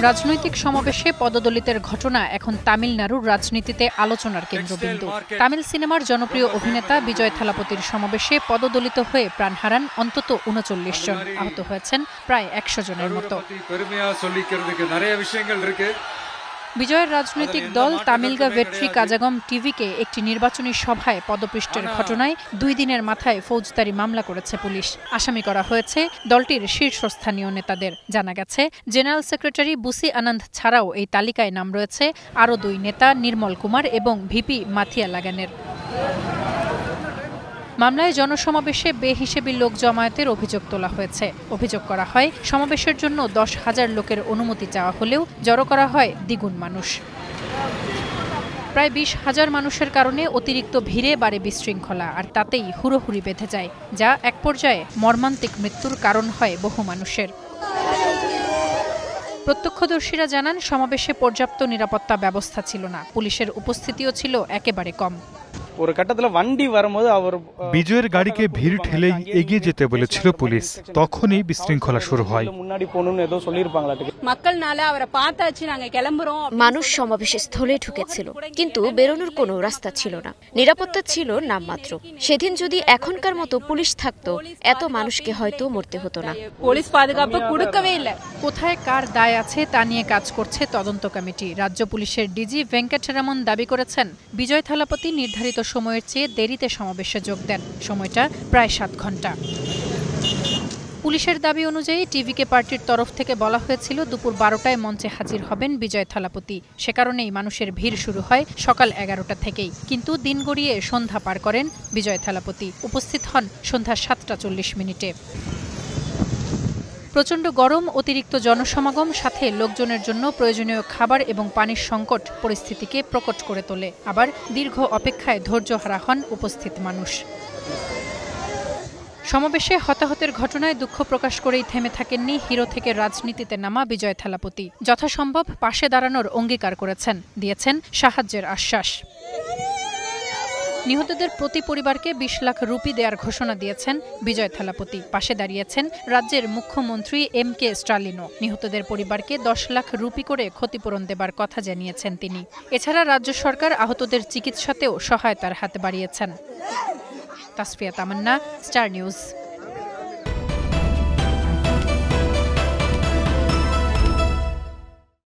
রাজনৈতিক সমাবেশে পদদলিতের ঘটনা এখন তামিলনাড়ুর রাজনীতিতে আলোচনার কেন্দ্রবিন্দু। তামিল সিনেমার জনপ্রিয় অভিনেতা বিজয় থালাপতির সমাবেশে পদদলিত হয়ে প্রাণ হারান অন্তত ৩৯ জন, আহত হয়েছেন প্রায় ১০০ জনের মতো। বিজয়ের রাজনৈতিক দল তামিলগা ভেট্রি কাজাগম টিভিকে একটি নির্বাচনী সভায় পদপৃষ্ঠের ঘটনায় ২ দিনের মাথায় ফৌজদারি মামলা করেছে পুলিশ। আসামি করা হয়েছে দলটির শীর্ষস্থানীয় নেতাদের। জানা গেছে, জেনারেল সেক্রেটারি বুসি আনন্দ ছাড়াও এই তালিকায় নাম রয়েছে আরও ২ নেতা নির্মল কুমার এবং ভিপি মাথিয়া লাগানের। মামলায় জনসমাবেশে বেহিসেবি লোক জমায়েতের অভিযোগ তোলা হয়েছে। অভিযোগ করা হয়, সমাবেশের জন্য ১০,০০০ লোকের অনুমতি চাওয়া হলেও জড়ো করা হয় দ্বিগুণ মানুষ। প্রায় ২০,০০০ মানুষের কারণে অতিরিক্ত ভিড়ে বাড়ে বিশৃঙ্খলা, আর তাতেই হুড়োহুড়ি বেঁধে যায়, যা এক পর্যায়ে মর্মান্তিক মৃত্যুর কারণ হয় বহু মানুষের। প্রত্যক্ষদর্শীরা জানান, সমাবেশে পর্যাপ্ত নিরাপত্তা ব্যবস্থা ছিল না, পুলিশের উপস্থিতিও ছিল একেবারে কম। বিজয়ের গাড়িকে ভিড় ঠেলেই এগিয়ে যেতে বলেছিল পুলিশ, তখনই বিশৃঙ্খলা শুরু হয়। মানুষ সমাবেশ স্থলে ঢুকেছিল, কিন্তু বেরোনোর কোনো রাস্তা ছিল না, নিরাপত্তা ছিল নামমাত্র। সেদিন যদি এখনকার মতো পুলিশ থাকতো, এত মানুষকে হয়তো মরতে হতো না। কোথায় কার দায় আছে তা নিয়ে কাজ করছে তদন্ত কমিটি। রাজ্য পুলিশের ডিজি ভেঙ্কটরামন দাবি করেছেন, বিজয় থালাপতি নির্ধারিত সময়ের চেয়ে দেরিতে সমাবেশে যোগ দেন। সময়টা প্রায় ৭ ঘন্টা। পুলিশের দাবি অনুযায়ী টিভিকে পার্টির তরফ থেকে বলা হয়েছিল দুপুর ১২টায় মঞ্চে হাজির হবেন বিজয় থালাপতি। সে কারণেই মানুষের ভিড় শুরু হয় সকাল ১১টা থেকেই। কিন্তু দিন গড়িয়ে সন্ধ্যা পার করেন বিজয় থালাপতি। উপস্থিত হন সন্ধ্যা ৭টা ৪০ মিনিটে। প্রচণ্ড গরম, অতিরিক্ত জনসমাগম, সাথে লোকজনের জন্য প্রয়োজনীয় খাবার এবং পানির সংকট পরিস্থিতিকে প্রকট করে তোলে। আবার দীর্ঘ অপেক্ষায় ধৈর্যহারা হন উপস্থিত মানুষ। সমাবেশে হতাহতের ঘটনায় দুঃখ প্রকাশ করেই থেমে থাকেননি হিরো থেকে রাজনীতিতে নামা বিজয় থালাপতি। যথাসম্ভব পাশে দাঁড়ানোর অঙ্গীকার করেছেন, দিয়েছেন সাহায্যের আশ্বাস। নিহতদের প্রতি পরিবারকে ২০ লাখ রুপি দেওয়ার ঘোষণা দিয়েছেন বিজয় থালাপতি। পাশে দাঁড়িয়েছেন রাজ্যের মুখ্যমন্ত্রী MK স্টালিনও। নিহতদের পরিবারকে ১০ লাখ রুপি করে ক্ষতিপূরণ দেবার কথা জানিয়েছেন তিনি। এছাড়া রাজ্য সরকার আহতদের চিকিৎসাতেও সহায়তার হাত বাড়িয়েছেন। তাসফিয়া তামান্না, স্টার নিউজ।